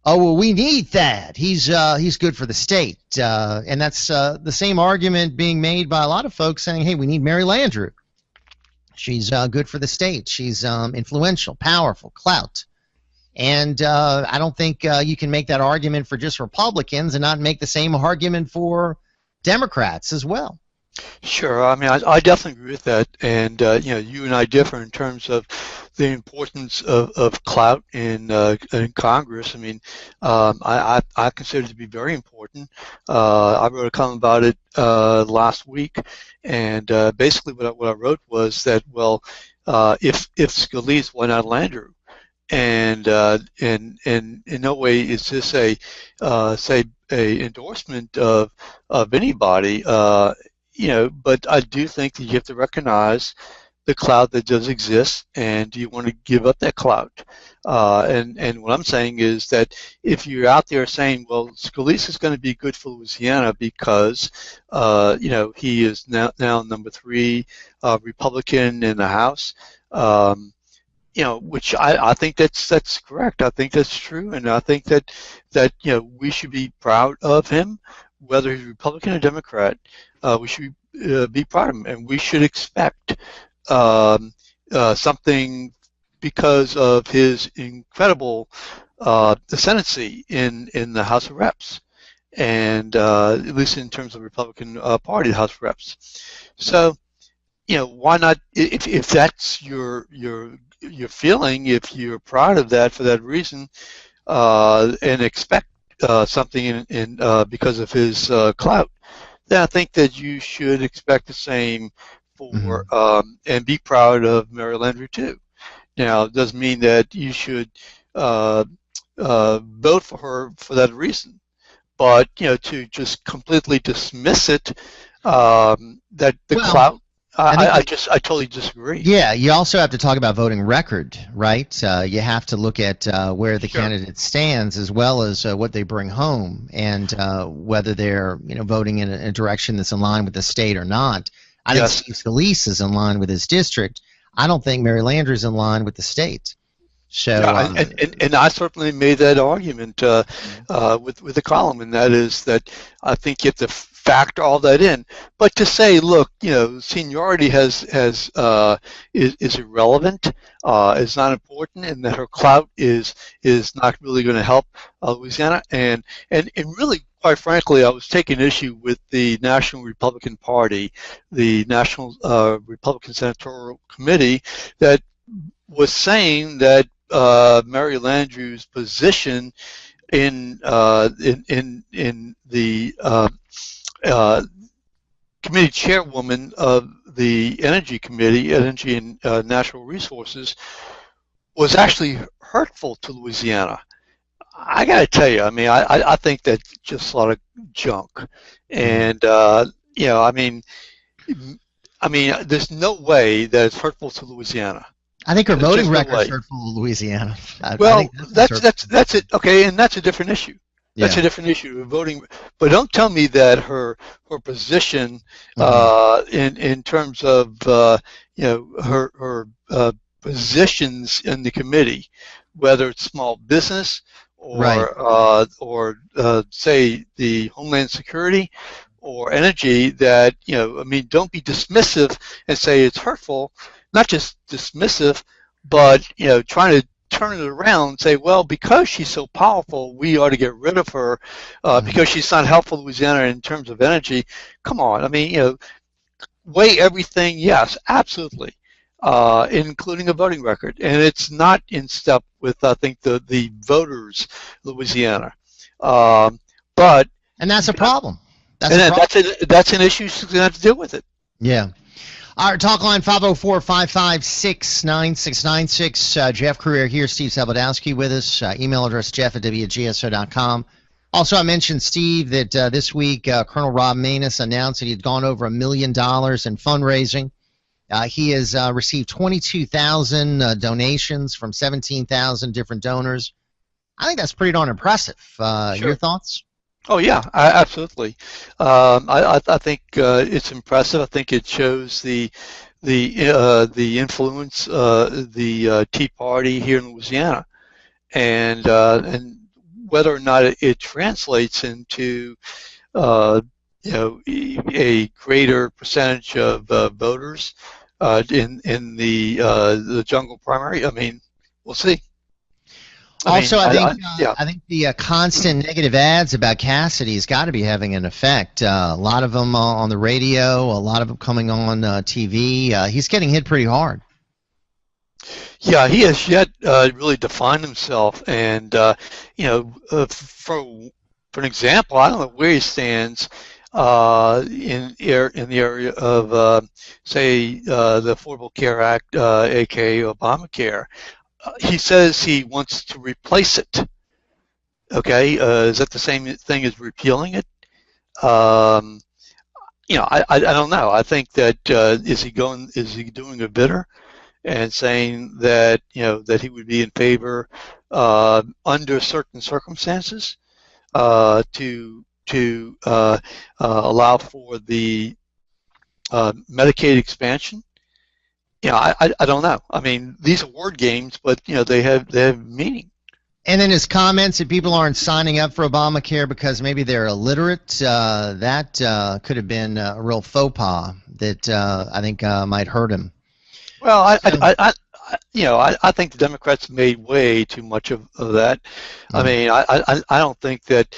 oh, well, we need Thad. He's good for the state. And that's the same argument being made by a lot of folks saying, hey, we need Mary Landrieu. She's good for the state. She's influential, powerful, clout. And I don't think you can make that argument for just Republicans and not make the same argument for Democrats as well. Sure. I mean, I definitely agree with that. And, you and I differ in terms of the importance of clout in Congress. I mean, I consider it to be very important. I wrote a column about it last week. And basically what I wrote was that, well, if Scalise, why not Landrieu? And in no way is this a endorsement of anybody. But I do think that you have to recognize the clout that does exist, and do you want to give up that clout? And what I'm saying is that if you're out there saying, well, Scalise is going to be good for Louisiana because, he is now number 3 Republican in the House, which I think that's correct. I think that's true, and I think that we should be proud of him, whether he's Republican or Democrat. We should be proud of him, and we should expect something because of his incredible ascendancy in the House of Reps, and at least in terms of the Republican Party, the House of Reps. So, why not? If that's your feeling, if you're proud of that for that reason, and expect something in because of his clout, then I think that you should expect the same for and be proud of Mary Landrieu too. Now, it doesn't mean that you should vote for her for that reason, but to just completely dismiss it, that the clout. I totally disagree. Yeah, you also have to talk about voting record, right? You have to look at where the candidate stands as well as what they bring home, and whether they're voting in a direction that's in line with the state or not. I think Steve Scalise is in line with his district. I don't think Mary Landrieu is in line with the state. So, and I certainly made that argument with the column, and that is that I think you have to factor all that in. But to say, look, seniority is irrelevant, is not important, and that her clout is not really going to help Louisiana, and really, quite frankly, I was taking issue with the National Republican Party, the National Republican Senatorial Committee, that was saying that Mary Landrieu's position in the committee chairwoman of the Energy Committee, Energy and Natural Resources, was actually hurtful to Louisiana. I got to tell you, I mean, I think that's just a lot of junk, and I mean, there's no way that it's hurtful to Louisiana. I think her voting record is hurtful to Louisiana. Well, that's it. Okay, and that's a different issue. That's a different issue of voting. But don't tell me that her position in terms of her positions in the committee, whether it's small business or say the Homeland Security or energy, that don't be dismissive and say it's hurtful. Not just dismissive, but trying to turn it around and say, well, because she's so powerful, we ought to get rid of her because she's not helpful to Louisiana in terms of energy. Come on, I mean, weigh everything. Yes, absolutely, including a voting record, and it's not in step with I think the voters, Louisiana, and that's a problem. That's an issue she's going to have to deal with it. Yeah. Our talk line, 504-556-9696. Jeff Crouere here, Steve Zabudowski with us. Email address jeff@wgso.com. Also, I mentioned, Steve, that this week Colonel Rob Maness announced that he had gone over $1 million in fundraising. He has received 22,000 donations from 17,000 different donors. I think that's pretty darn impressive. Your thoughts? Oh yeah, absolutely. I think it's impressive. I think it shows the influence the Tea Party here in Louisiana, and whether or not it translates into a greater percentage of voters in the jungle primary, I mean, we'll see. I think the constant negative ads about Cassidy has got to be having an effect. A lot of them on the radio, a lot of them coming on TV. He's getting hit pretty hard. Yeah, he has yet really defined himself, and for an example, I don't know where he stands in the area of say the Affordable Care Act, aka Obamacare. He says he wants to replace it. Okay, is that the same thing as repealing it? I don't know. I think that is he doing a bidder and saying that that he would be in favor under certain circumstances to allow for the Medicaid expansion. I don't know. I mean, these are word games, but they have meaning. And then his comments that people aren't signing up for Obamacare because maybe they're illiterate. That could have been a real faux pas that I think might hurt him. Well, I think the Democrats made way too much of that. I mean, I don't think that.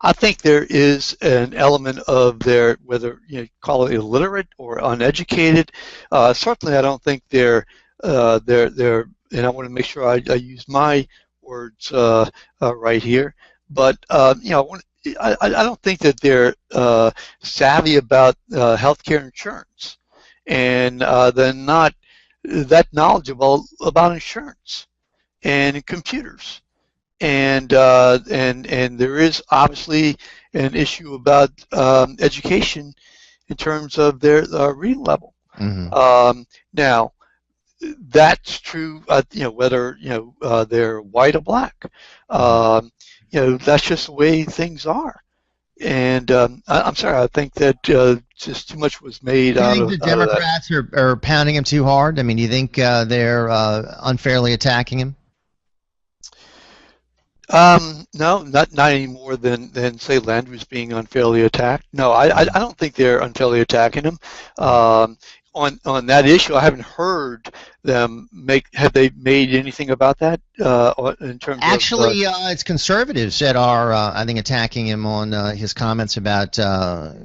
I think there is an element of their, whether you call it illiterate or uneducated. Certainly, I don't think they're, and I want to make sure I use my words right here. But I don't think that they're savvy about healthcare insurance, and they're not that knowledgeable about insurance and computers. And there is obviously an issue about education in terms of their reading level. Mm-hmm. Now, that's true. Whether they're white or black. That's just the way things are. And I'm sorry. I think that just too much was made out of. Do you think the Democrats are pounding him too hard? I mean, do you think they're unfairly attacking him? No, not any more than say Landrieu's being unfairly attacked. No, I don't think they're unfairly attacking him. On that issue, I haven't heard them have they made anything about that in terms actually, of it's conservatives that are I think attacking him on his comments about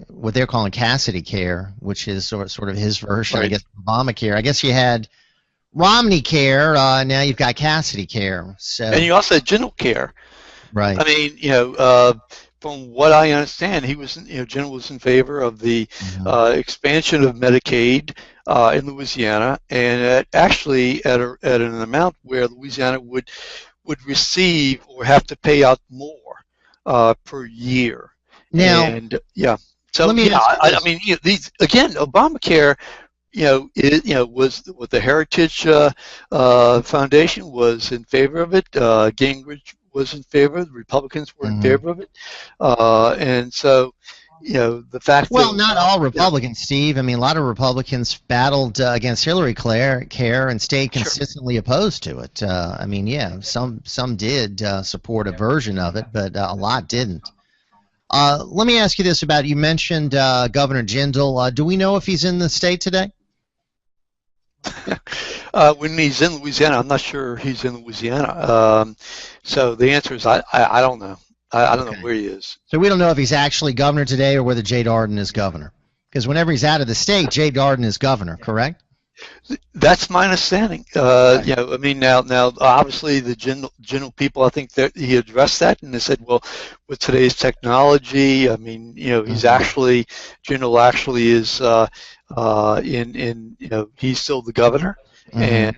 what they're calling Cassidy care, which is sort of his version, right. I guess, of Obamacare. I guess you had Romney care, now you've got Cassidy care. So. And you also had general care. Right. I mean, from what I understand, he was, General was in favor of the expansion of Medicaid in Louisiana, and actually at an amount where Louisiana would receive or have to pay out more per year. Now, and so I mean, these again, Obamacare. Was what the Heritage Foundation was in favor of it. Gingrich was in favor. The Republicans were in favor of it, and so the fact. Well, not all Republicans, Steve. I mean, a lot of Republicans battled against Hillary care and stayed consistently opposed to it. I mean, some did support a version of it, but a lot didn't. Let me ask you this about, you mentioned Governor Jindal. Do we know if he's in the state today? When he's in Louisiana, I'm not sure he's in Louisiana. So the answer is I don't know. I don't know where he is. So we don't know if he's actually governor today or whether Jay Darden is governor. Because whenever he's out of the state, Jay Darden is governor, correct? That's my understanding. I mean, now, obviously, the general people, I think that he addressed that, and they said, well, with today's technology, I mean, he's actually, General actually is he's still the governor, and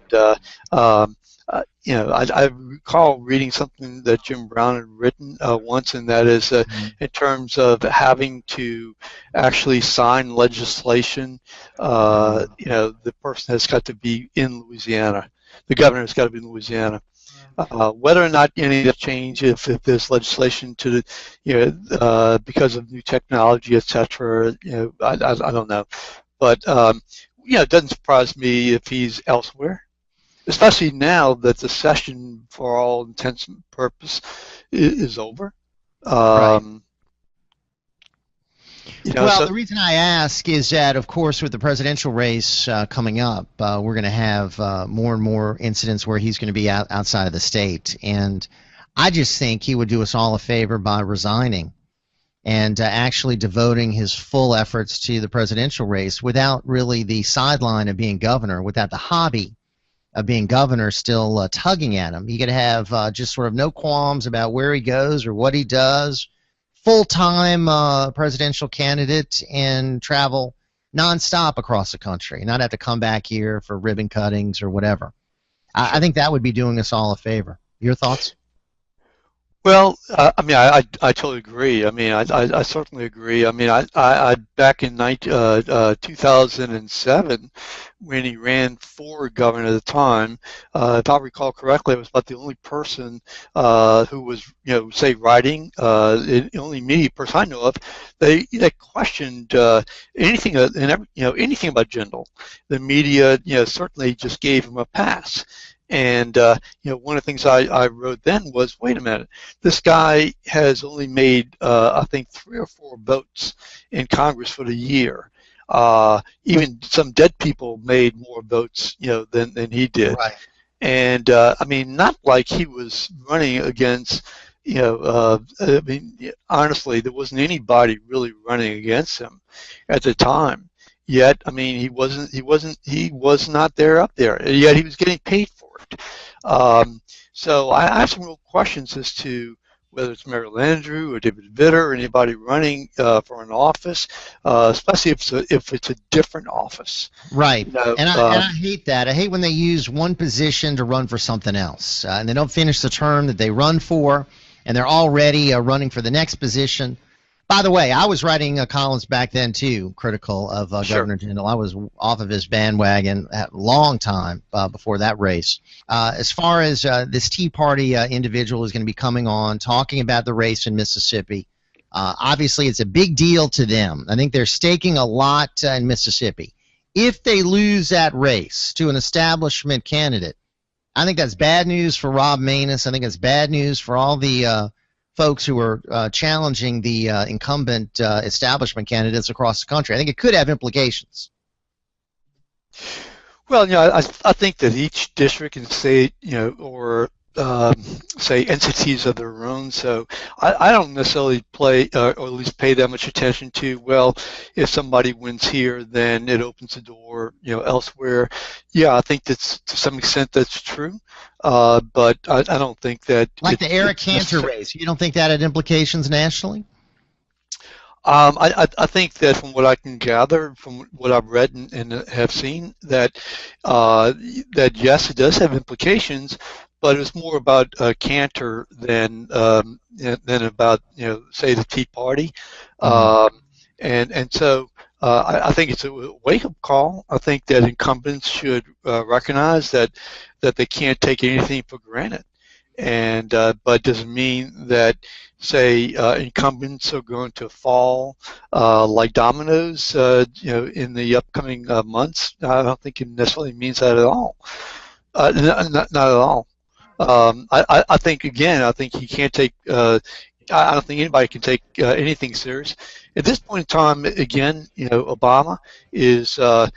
I recall reading something that Jim Brown had written once, and that is in terms of having to actually sign legislation, the person has got to be in Louisiana. The governor has got to be in Louisiana. Whether or not any of that change, if there's legislation to the, because of new technology, etc., I don't know. But it doesn't surprise me if he's elsewhere. especially now that the session, for all intents and purpose, is over. Right. Well, So the reason I ask is that, of course, with the presidential race coming up, we're going to have more and more incidents where he's going to be outside of the state. And I just think he would do us all a favor by resigning and actually devoting his full efforts to the presidential race without really the sideline of being governor, without the hobby of being governor still tugging at him. You could have just sort of no qualms about where he goes or what he does, full-time presidential candidate, and travel nonstop across the country, not have to come back here for ribbon cuttings or whatever. I think that would be doing us all a favor. Your thoughts? Well, I mean, I totally agree. I mean, I certainly agree. I mean, I back in 2007, when he ran for governor at the time, if I recall correctly, I was about the only person who was, say, writing, the only media person I know of. They questioned anything anything about Jindal. The media, certainly just gave him a pass. And one of the things I wrote then was, wait a minute, this guy has only made I think 3 or 4 votes in Congress for the year. Even some dead people made more votes, than he did. Right. And I mean, not like he was running against, I mean, honestly, there wasn't anybody really running against him at the time. Yet, I mean, he was not there up there. Yet he was getting paid for it. So I have some real questions as to whether it's Mary Landrieu or David Vitter or anybody running for an office, especially if it's a different office. Right. And I hate that. I hate when they use one position to run for something else, and they don't finish the term that they run for, and they're already running for the next position. By the way, I was writing columns back then, too, critical of Sure. Governor Jindal. I was off of his bandwagon a long time before that race. As far as this Tea Party individual is going to be coming on, talking about the race in Mississippi, obviously it's a big deal to them. I think they're staking a lot in Mississippi. If they lose that race to an establishment candidate, I think that's bad news for Rob Maness. I think it's bad news for all the folks who are challenging the incumbent establishment candidates across the country. I think it could have implications. Well, I think that each district and state, or say entities of their own. So I don't necessarily play or at least pay that much attention to, well, if somebody wins here, then it opens the door, elsewhere. Yeah, I think that's to some extent that's true, but I don't think that. Like the Eric Cantor race, you don't think that had implications nationally? I think that from what I can gather, from what I've read and have seen, that that yes, it does have implications, but it's more about Cantor than about say the Tea Party, and so I think it's a wake-up call. I think that incumbents should recognize that they can't take anything for granted, and but doesn't mean that, say, incumbents are going to fall like dominoes, in the upcoming months. I don't think it necessarily means that at all. Not at all. I think, again, I think he can't take. I don't think anybody can take anything serious at this point in time. Again, Obama is at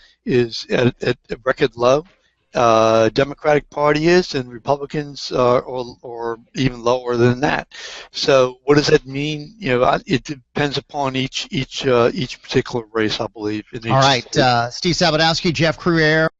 a record low. Democratic Party is, and Republicans or even lower than that. So what does that mean? It depends upon each particular race, I believe. All right, Steve Sabadowski, Jeff Crouere.